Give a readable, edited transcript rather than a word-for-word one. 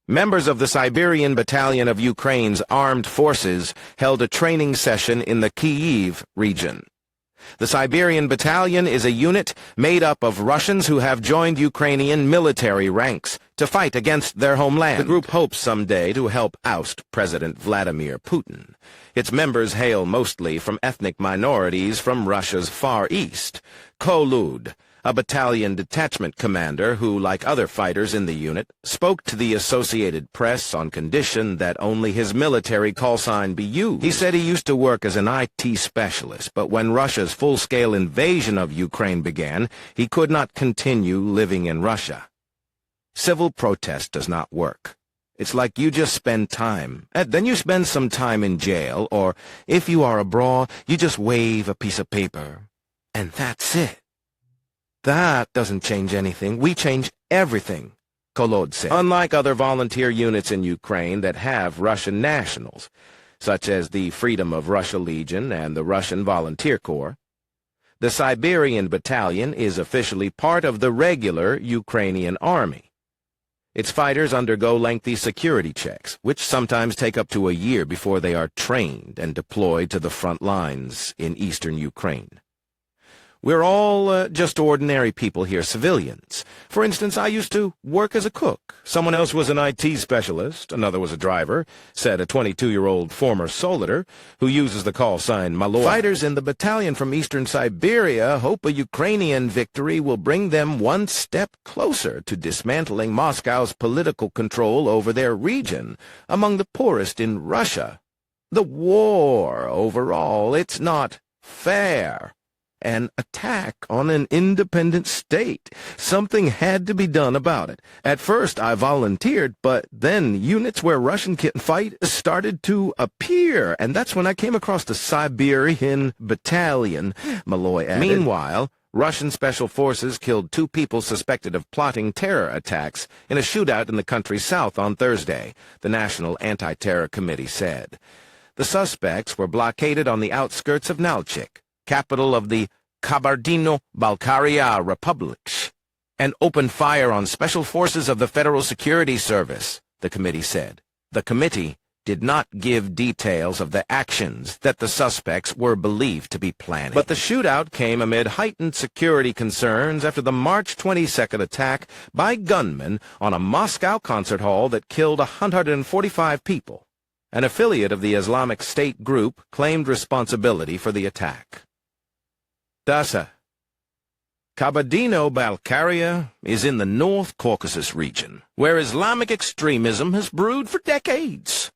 Members of the Siberian Battalion of Ukraine's armed forces held a training session in the Kyiv region. The Siberian Battalion is a unit made up of Russians who have joined Ukrainian military ranks to fight against their homeland. The group hopes someday to help oust President Vladimir Putin. Its members hail mostly from ethnic minorities from Russia's Far East. Kolud, a battalion detachment commander who, like other fighters in the unit, spoke to the Associated Press on condition that only his military callsign be used. He said he used to work as an IT specialist, but when Russia's full-scale invasion of Ukraine began, he could not continue living in Russia. Civil protest does not work. It's like you just spend time, and then you spend some time in jail, or if you are abroad, you just wave a piece of paper, and that's it. That doesn't change anything. We change everything, Kolod said. Unlike other volunteer units in Ukraine that have Russian nationals, such as the Freedom of Russia Legion and the Russian Volunteer Corps, the Siberian Battalion is officially part of the regular Ukrainian army. Its fighters undergo lengthy security checks, which sometimes take up to a year before they are trained and deployed to the front lines in eastern Ukraine. We're all just ordinary people here, civilians. For instance, I used to work as a cook. Someone else was an IT specialist. Another was a driver, said a 22-year-old former soldier who uses the call sign Malor. Fighters in the battalion from eastern Siberia hope a Ukrainian victory will bring them one step closer to dismantling Moscow's political control over their region, among the poorest in Russia. The war, overall, it's not fair. An attack on an independent state. Something had to be done about it. At first I volunteered, but then units where Russian can fight started to appear, and that's when I came across the Siberian Battalion, Malloy added. Meanwhile, Russian special forces killed 2 people suspected of plotting terror attacks in a shootout in the country's south on Thursday, the National Anti-Terror Committee said. The suspects were blockaded on the outskirts of Nalchik, capital of the Kabardino-Balkaria Republic, and opened fire on special forces of the Federal Security Service, the committee said. The committee did not give details of the actions that the suspects were believed to be planning. But the shootout came amid heightened security concerns after the March 22nd attack by gunmen on a Moscow concert hall that killed 145 people. An affiliate of the Islamic State group claimed responsibility for the attack. Dasa. Kabardino-Balkaria is in the North Caucasus region, where Islamic extremism has brewed for decades.